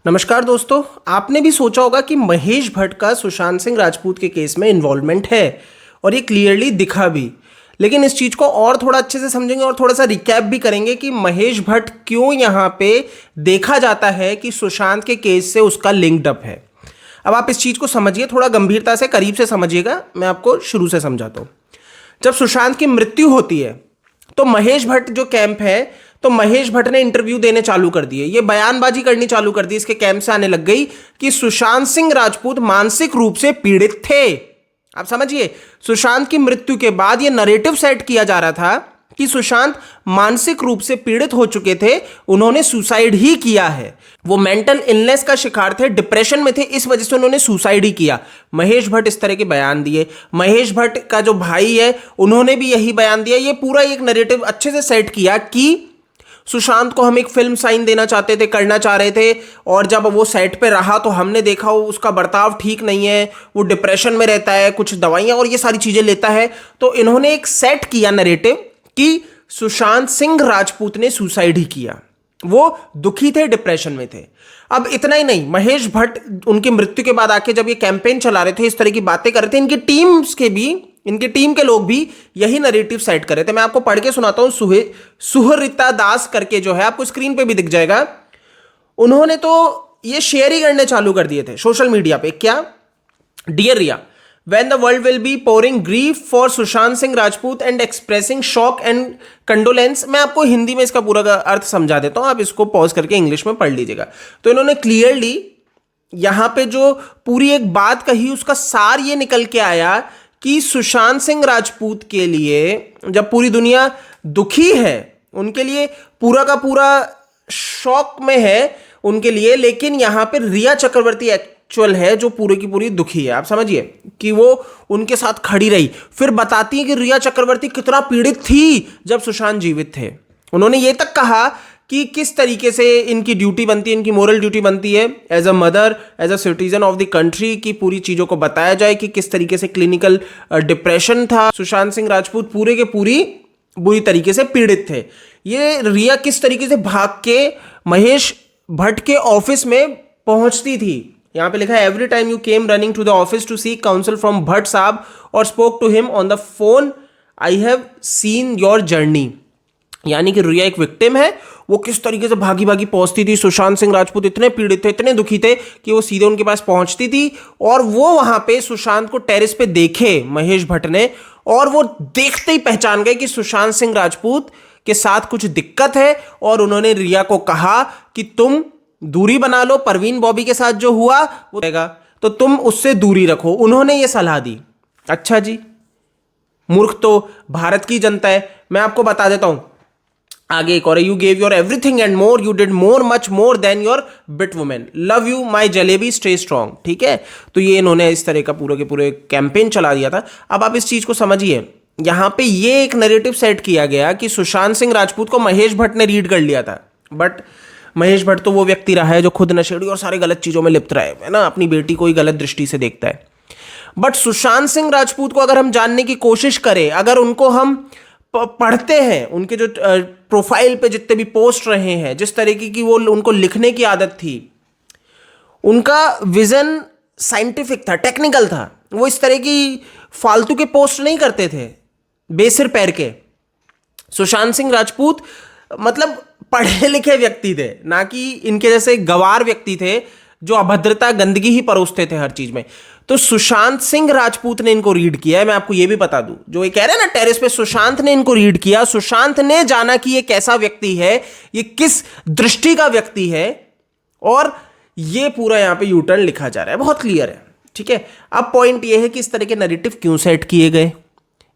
नमस्कार दोस्तों। आपने भी सोचा होगा कि महेश भट्ट का सुशांत सिंह राजपूत के केस में इन्वॉल्वमेंट है और ये क्लियरली दिखा भी। लेकिन इस चीज़ को और थोड़ा अच्छे से समझेंगे और थोड़ा सा रिकैप भी करेंगे कि महेश भट्ट क्यों यहाँ पे देखा जाता है कि सुशांत के केस से उसका लिंक्ड अप है। अब आप इस चीज़ को समझिए, थोड़ा गंभीरता से करीब से समझिएगा। मैं आपको शुरू से समझाता हूँ। जब सुशांत की मृत्यु होती है तो महेश भट्ट जो कैंप है, तो महेश भट्ट ने इंटरव्यू देने चालू कर दिए, ये बयानबाजी करनी चालू कर दी, इसके कैंप से आने लग गई कि सुशांत सिंह राजपूत मानसिक रूप से पीड़ित थे। आप समझिए, सुशांत की मृत्यु के बाद ये नरेटिव सेट किया जा रहा था कि सुशांत मानसिक रूप से पीड़ित हो चुके थे, उन्होंने सुसाइड ही किया है, वो मेंटल इलनेस का शिकार थे, डिप्रेशन में थे, इस वजह से उन्होंने सुसाइड ही किया। महेश भट्ट इस तरह के बयान दिए। महेश भट्ट का जो भाई है उन्होंने भी यही बयान दिया। ये पूरा एक नरेटिव अच्छे से सेट किया कि सुशांत को हम एक फिल्म साइन देना चाहते थे, करना चाह रहे थे, और जब वो सेट पे रहा तो हमने देखा वो उसका बर्ताव ठीक नहीं है, वो डिप्रेशन में रहता है, कुछ दवाइयां और ये सारी चीजें लेता है। तो इन्होंने एक सेट किया नरेटिव कि सुशांत सिंह राजपूत ने सुसाइड ही किया, वो दुखी थे, डिप्रेशन में थे। अब इतना ही नहीं, महेश भट्ट उनकी मृत्यु के बाद आके जब ये कैंपेन चला रहे थे, इस तरह की बातें कर रहे थे, इनकी टीम के लोग भी यही नरेटिव सेट कर रहे थे। मैं आपको पढ़ के सुनाता हूं। सुहृता दास करके जो है, आपको स्क्रीन पे भी दिख जाएगा, उन्होंने तो ये शेयर ही करने चालू कर दिए थे सोशल मीडिया पे। क्या? Dear Rhea, when the world will be pouring grief for Sushant Singh Rajput and expressing shock and condolence। मैं आपको हिंदी में इसका पूरा अर्थ समझा देता हूं, आप इसको पॉज करके इंग्लिश में पढ़ लीजिएगा। तो इन्होंने क्लियरली यहां पे जो पूरी एक बात कही, उसका सार ये निकल के आया कि सुशांत सिंह राजपूत के लिए जब पूरी दुनिया दुखी है, उनके लिए पूरा का पूरा शॉक में है उनके लिए, लेकिन यहां पे रिया चक्रवर्ती एक्चुअल है जो पूरी की पूरी दुखी है। आप समझिए कि वो उनके साथ खड़ी रही, फिर बताती है कि रिया चक्रवर्ती कितना पीड़ित थी जब सुशांत जीवित थे। उन्होंने ये तक कहा कि किस तरीके से इनकी ड्यूटी बनती है, इनकी मोरल ड्यूटी बनती है as a mother, as a citizen of the country, की पूरी चीज़ों को बताया जाए कि किस तरीके से क्लिनिकल डिप्रेशन था, सुशांत सिंह राजपूत पूरे के पूरी बुरी तरीके से पीड़ित थे। ये रिया किस तरीके से भाग के महेश भट्ट के ऑफिस में पहुंचती थी। यहां पे लिखा है, every time you came running to the office to seek counsel from Bhatt साहब और spoke to him on the phone, I have seen your journey. यानी कि रिया एक विक्टिम है, वो किस तरीके से भागी भागी पहुंचती थी। सुशांत सिंह राजपूत इतने पीड़ित थे, इतने दुखी थे कि वो सीधे उनके पास पहुंचती थी, और वो वहां पे सुशांत को टेरेस पे देखे महेश भट्ट ने, और वो देखते ही पहचान गए कि सुशांत सिंह राजपूत के साथ कुछ दिक्कत है, और उन्होंने रिया को कहा कि तुम दूरी बना लो, परवीन बॉबी के साथ जो हुआ वो रहेगा, तो तुम उससे दूरी रखो। उन्होंने ये सलाह दी। अच्छा जी, मूर्ख तो भारत की जनता है। मैं आपको बता देता हूं आगे एक और, you gave your everything and more, you did more, much more than your bit women, love you my jalebi, stay strong. ठीक है, तो ये इन्होंने इस तरह का पूरे के पूरे कैंपेन चला दिया था। अब आप इस चीज को समझिए, यहां पे ये एक नैरेटिव सेट किया गया कि सुशांत सिंह राजपूत को महेश भट्ट ने रीड कर लिया था, बट महेश भट्ट तो वो व्यक्ति रहा है जो खुद नशेड़ी और सारे गलत चीजों में लिप्त रहा है ना, अपनी बेटी को ही गलत दृष्टि से देखता है। बट सुशांत सिंह राजपूत को अगर हम जानने की कोशिश करें, अगर उनको हम पढ़ते हैं, उनके जो प्रोफाइल पे जितने भी पोस्ट रहे हैं, जिस तरीके की वो उनको लिखने की आदत थी, उनका विजन साइंटिफिक था, टेक्निकल था। वो इस तरह की फालतू के पोस्ट नहीं करते थे बेसिर पैर के। सुशांत सिंह राजपूत मतलब पढ़े लिखे व्यक्ति थे, ना कि इनके जैसे गवार व्यक्ति थे जो अभद्रता, गंदगी ही परोसते थे हर चीज में। तो सुशांत सिंह राजपूत ने इनको रीड किया है। मैं आपको यह भी बता दूं, जो ये कह रहे हैं ना टेरेस पे, सुशांत ने इनको रीड किया। सुशांत ने जाना कि ये कैसा व्यक्ति है, ये किस दृष्टि का व्यक्ति है, और ये पूरा यहां पे यूटर्न लिखा जा रहा है, बहुत क्लियर है। ठीक है, अब पॉइंट ये है कि इस तरह के नैरेटिव क्यों सेट किए गए,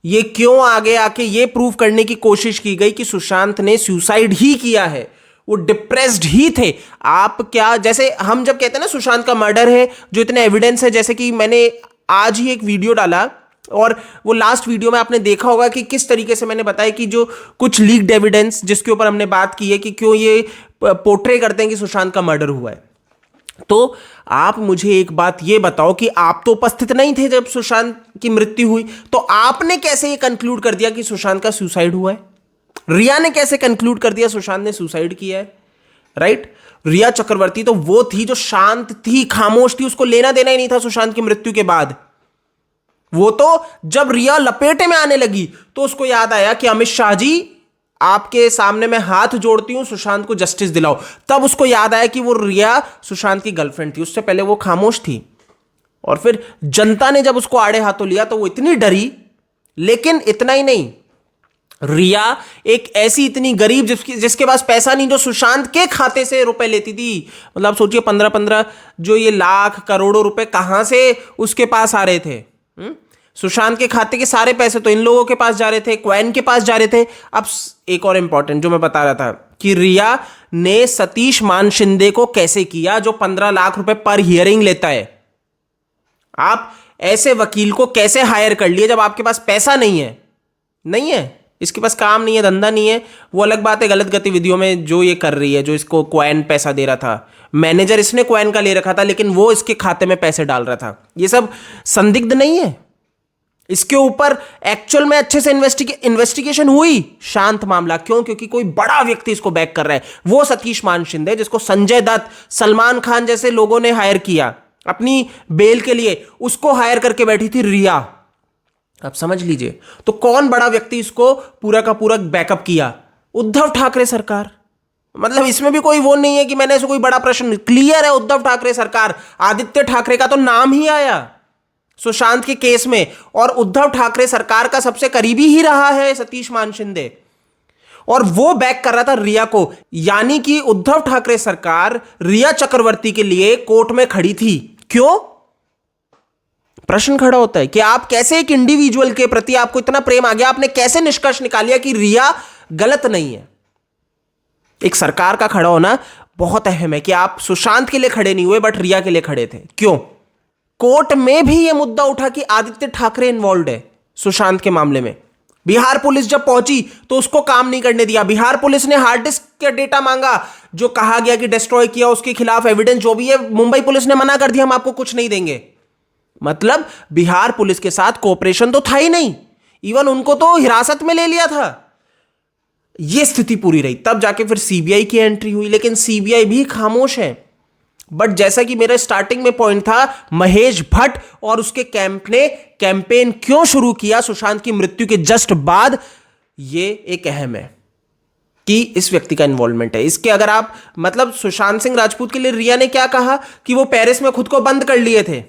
ये क्यों आगे आके ये प्रूव करने की कोशिश की गई कि सुशांत ने सुसाइड ही किया है, वो डिप्रेस्ड ही थे। आप क्या, जैसे हम जब कहते हैं ना सुशांत का मर्डर है, जो इतने एविडेंस है, जैसे कि मैंने आज ही एक वीडियो डाला, और वो लास्ट वीडियो में आपने देखा होगा कि किस तरीके से मैंने बताया कि जो कुछ लीक्ड एविडेंस जिसके ऊपर हमने बात की है कि क्यों ये पोर्ट्रे करते हैं कि सुशांत का मर्डर हुआ है। तो आप मुझे एक बात ये बताओ कि आप तो उपस्थित नहीं थे जब सुशांत की मृत्यु हुई, तो आपने कैसे ये कंक्लूड कर दिया कि सुशांत का सुसाइड हुआ है? रिया ने कैसे कंक्लूड कर दिया सुशांत ने सुसाइड किया है? राइट। रिया चक्रवर्ती तो वो थी जो शांत थी, खामोश थी, उसको लेना देना ही नहीं था सुशांत की मृत्यु के बाद। वो तो जब रिया लपेटे में आने लगी तो उसको याद आया कि अमित शाह जी आपके सामने मैं हाथ जोड़ती हूं, सुशांत को जस्टिस दिलाओ। तब उसको याद आया कि वो रिया सुशांत की गर्लफ्रेंड थी, उससे पहले वो खामोश थी। और फिर जनता ने जब उसको आड़े हाथों लिया तो वो इतनी डरी। लेकिन इतना ही नहीं, रिया एक ऐसी इतनी गरीब जिसके पास पैसा नहीं, जो सुशांत के खाते से रुपए लेती थी। मतलब आप सोचिए 15-15 जो ये लाख करोड़ों रुपए कहां से उसके पास आ रहे थे। सुशांत के खाते के सारे पैसे तो इन लोगों के पास जा रहे थे, क्वैन के पास जा रहे थे। अब एक और इंपॉर्टेंट जो मैं बता रहा था कि रिया ने सतीश मान शिंदे को कैसे किया, जो 15 लाख रुपए पर हियरिंग लेता है। आप ऐसे वकील को कैसे हायर कर लिए जब आपके पास पैसा नहीं है? नहीं है, इसके पास काम नहीं है, धंधा नहीं है। वो अलग बात है, गलत गतिविधियों में जो ये कर रही है, जो इसको क्वैन पैसा दे रहा था, मैनेजर इसने क्वैन का ले रखा था, लेकिन वो इसके खाते में पैसे डाल रहा था। ये सब संदिग्ध नहीं है? इसके ऊपर एक्चुअल में अच्छे से इन्वेस्टिगेशन हुई, शांत मामला। क्यों? क्योंकि कोई बड़ा व्यक्ति इसको बैक कर रहा है, वो सतीश मान शिंदे, जिसको संजय दत्त, सलमान खान जैसे लोगों ने हायर किया अपनी बेल के लिए, उसको हायर करके बैठी थी रिया। आप समझ लीजिए, तो कौन बड़ा व्यक्ति इसको पूरा का पूरा बैकअप किया? उद्धव ठाकरे सरकार। मतलब इसमें भी कोई वो नहीं है कि मैंने ऐसे कोई बड़ा प्रश्न, क्लियर है उद्धव ठाकरे सरकार। आदित्य ठाकरे का तो नाम ही आया सुशांत के केस में, और उद्धव ठाकरे सरकार का सबसे करीबी ही रहा है सतीश मान शिंदे, और वो बैक कर रहा था रिया को। यानी कि उद्धव ठाकरे सरकार रिया चक्रवर्ती के लिए कोर्ट में खड़ी थी। क्यों? प्रश्न खड़ा होता है कि आप कैसे एक इंडिविजुअल के प्रति आपको इतना प्रेम आ गया, आपने कैसे निष्कर्ष निकाल लिया कि रिया गलत नहीं है? एक सरकार का खड़ा होना बहुत अहम है कि आप सुशांत के लिए खड़े नहीं हुए बट रिया के लिए खड़े थे। क्यों? कोर्ट में भी यह मुद्दा उठा कि आदित्य ठाकरे इन्वॉल्व है सुशांत के मामले में। बिहार पुलिस जब पहुंची तो उसको काम नहीं करने दिया। बिहार पुलिस ने हार्ड डिस्क का डेटा मांगा, जो कहा गया कि डिस्ट्रॉय किया, उसके खिलाफ एविडेंस जो भी है, मुंबई पुलिस ने मना कर दिया, हम आपको कुछ नहीं देंगे। मतलब बिहार पुलिस के साथ कोऑपरेशन तो था ही नहीं, इवन उनको तो हिरासत में ले लिया था। यह स्थिति पूरी रही, तब जाके फिर सीबीआई की एंट्री हुई, लेकिन सीबीआई भी खामोश है। बट जैसा कि मेरा स्टार्टिंग में पॉइंट था, महेश भट्ट और उसके कैंप ने कैंपेन क्यों शुरू किया सुशांत की मृत्यु के जस्ट बाद, यह एक अहम है कि इस व्यक्ति का इन्वॉल्वमेंट है। इसके अगर आप मतलब सुशांत सिंह राजपूत के लिए रिया ने क्या कहा कि वो पेरिस में खुद को बंद कर लिए थे,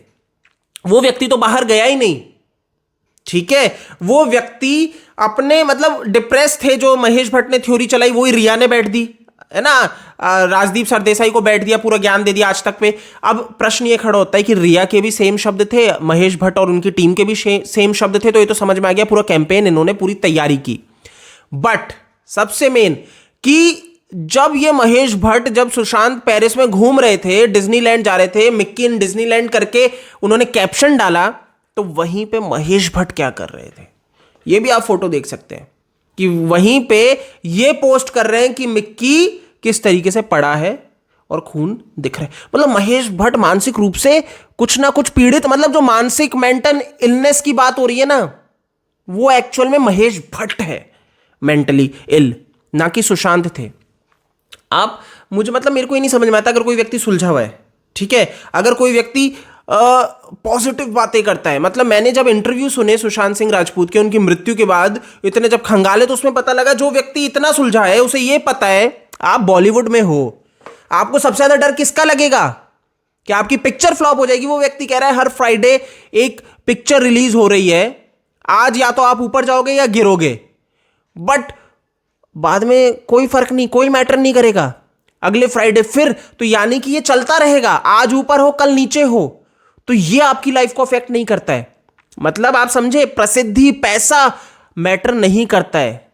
वो व्यक्ति तो बाहर गया ही नहीं। ठीक है, वो व्यक्ति अपने मतलब डिप्रेस थे, जो महेश भट्ट ने थ्योरी चलाई वही रिया ने बैठ दी, है ना। राजदीप सरदेसाई को बैठ दिया, पूरा ज्ञान दे दिया आज तक पे। अब प्रश्न ये खड़ा होता है कि रिया के भी सेम शब्द थे, महेश भट्ट और उनकी टीम के भी सेम शब्द थे, तो ये तो समझ में आ गया, पूरा कैंपेन इन्होंने पूरी तैयारी की। बट सबसे मेन कि जब ये महेश भट्ट, जब सुशांत पेरिस में घूम रहे थे, डिज्नीलैंड जा रहे थे, मिक्की इन डिज्नीलैंड करके उन्होंने कैप्शन डाला, तो वहीं पे महेश भट्ट क्या कर रहे थे, ये भी आप फोटो देख सकते हैं कि वहीं पे ये पोस्ट कर रहे हैं कि मिक्की किस तरीके से पड़ा है और खून दिख रहा है। मतलब महेश भट्ट मानसिक रूप से कुछ ना कुछ पीड़ित, मतलब जो मानसिक मेंटल इलनेस की बात हो रही है ना, वो एक्चुअल में महेश भट्ट है मेंटली इल, ना कि सुशांत थे। आप मुझे मतलब मेरे को ही नहीं समझ में आता, अगर कोई व्यक्ति सुलझा हुआ है, ठीक है, अगर कोई व्यक्ति पॉजिटिव बातें करता है, मतलब मैंने जब इंटरव्यू सुने सुशांत सिंह राजपूत के उनकी मृत्यु के बाद, इतने जब खंगाले, तो उसमें पता लगा जो व्यक्ति इतना सुलझा है उसे ये पता है, आप बॉलीवुड में हो, आपको सबसे ज्यादा डर किसका लगेगा कि आपकी पिक्चर फ्लॉप हो जाएगी। वो व्यक्ति कह रहा है हर फ्राइडे एक पिक्चर रिलीज हो रही है, आज या तो आप ऊपर जाओगे या गिरोगे, बट बाद में कोई फर्क नहीं, कोई मैटर नहीं करेगा, अगले फ्राइडे फिर, तो यानी कि ये चलता रहेगा, आज ऊपर हो कल नीचे हो, तो ये आपकी लाइफ को अफेक्ट नहीं करता है। मतलब आप समझे, प्रसिद्धि पैसा मैटर नहीं करता है।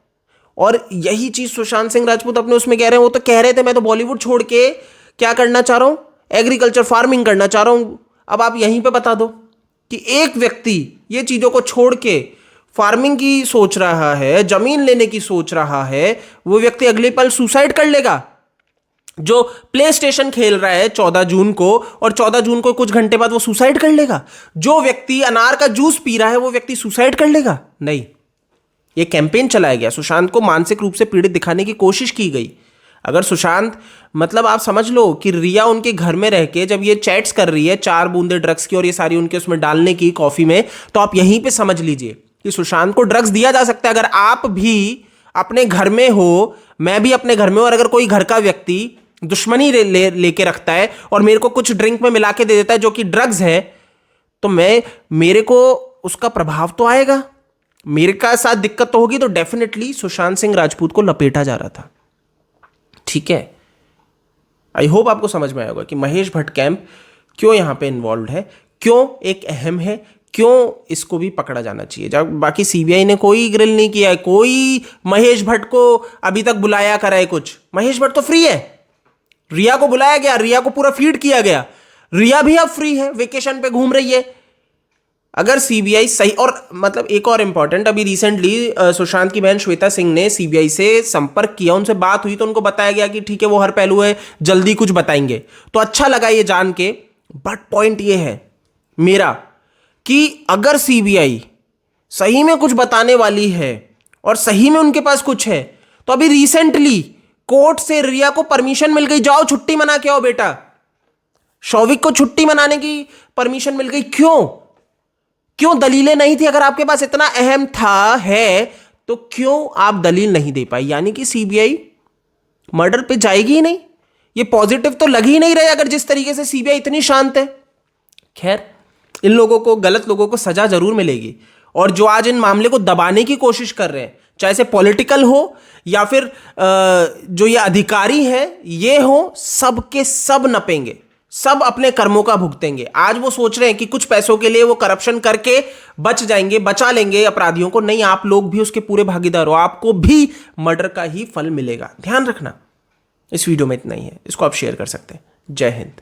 और यही चीज सुशांत सिंह राजपूत अपने उसमें कह रहे हैं। वो तो कह रहे थे मैं तो बॉलीवुड छोड़ के क्या करना चाह रहा हूं, एग्रीकल्चर फार्मिंग करना चाह रहा हूं। अब आप यहीं पे बता दो कि एक व्यक्ति ये चीजों को छोड़ के फार्मिंग की सोच रहा है, जमीन लेने की सोच रहा है, वो व्यक्ति अगले पल सुसाइड कर लेगा। जो प्ले स्टेशन खेल रहा है 14 जून को, और 14 जून को कुछ घंटे बाद वो सुसाइड कर लेगा। जो व्यक्ति अनार का जूस पी रहा है वो व्यक्ति सुसाइड कर लेगा? नहीं, ये कैंपेन चलाया गया, सुशांत को मानसिक रूप से पीड़ित दिखाने की कोशिश की गई। अगर सुशांत, मतलब आप समझ लो कि रिया उनके घर में रह के जब ये चैट्स कर रही है 4 बूंदे ड्रग्स की और ये सारी उनके उसमें डालने की कॉफी में, तो आप यहीं पे समझ लीजिए कि सुशांत को ड्रग्स दिया जा सकता है। अगर आप भी अपने घर में हो, मैं भी अपने घर में हूं, और अगर कोई घर का व्यक्ति दुश्मनी लेके रखता है और मेरे को कुछ ड्रिंक में मिला के दे देता है जो कि ड्रग्स है, तो मेरे को उसका प्रभाव तो आएगा, मेरे का साथ दिक्कत तो होगी। तो डेफिनेटली सुशांत सिंह राजपूत को लपेटा जा रहा था। ठीक है, आई होप आपको समझ में आएगा कि महेश भट्ट कैंप क्यों यहां पे इन्वॉल्व है, क्यों एक अहम है, क्यों इसको भी पकड़ा जाना चाहिए। जब बाकी सीबीआई ने कोई ग्रिल नहीं किया है, कोई महेश भट्ट को अभी तक बुलाया करा है कुछ। महेश भट्ट तो फ्री है, रिया को बुलाया गया, रिया को पूरा फीड किया गया, रिया भी अब फ्री है, वेकेशन पे घूम रही है। अगर सीबीआई सही, और मतलब एक और इंपॉर्टेंट, अभी रिसेंटली सुशांत की बहन श्वेता सिंह ने सीबीआई से संपर्क किया, उनसे बात हुई तो उनको बताया गया कि ठीक है वो हर पहलू है, जल्दी कुछ बताएंगे। तो अच्छा लगा ये जान के। बट पॉइंट ये है मेरा कि अगर सीबीआई सही में कुछ बताने वाली है और सही में उनके पास कुछ है, तो अभी रिसेंटली कोर्ट से रिया को परमिशन मिल गई, जाओ छुट्टी मना के आओ बेटा। शौविक को छुट्टी मनाने की परमिशन मिल गई। क्यों दलीलें नहीं थी? अगर आपके पास इतना अहम था है तो क्यों आप दलील नहीं दे पाई? यानी कि सीबीआई मर्डर पे जाएगी ही नहीं। ये पॉजिटिव तो लग ही नहीं रहे अगर जिस तरीके से सीबीआई इतनी शांत है। खैर, इन लोगों को, गलत लोगों को सजा जरूर मिलेगी, और जो आज इन मामले को दबाने की कोशिश कर रहे हैं, चाहे से पॉलिटिकल हो या फिर जो ये अधिकारी हैं ये हो, सब के सब नपेंगे, सब अपने कर्मों का भुगतेंगे। आज वो सोच रहे हैं कि कुछ पैसों के लिए वो करप्शन करके बच जाएंगे, बचा लेंगे अपराधियों को। नहीं, आप लोग भी उसके पूरे भागीदार हो, आपको भी मर्डर का ही फल मिलेगा। ध्यान रखना। इस वीडियो में इतना ही है, इसको आप शेयर कर सकते हैं। जय हिंद।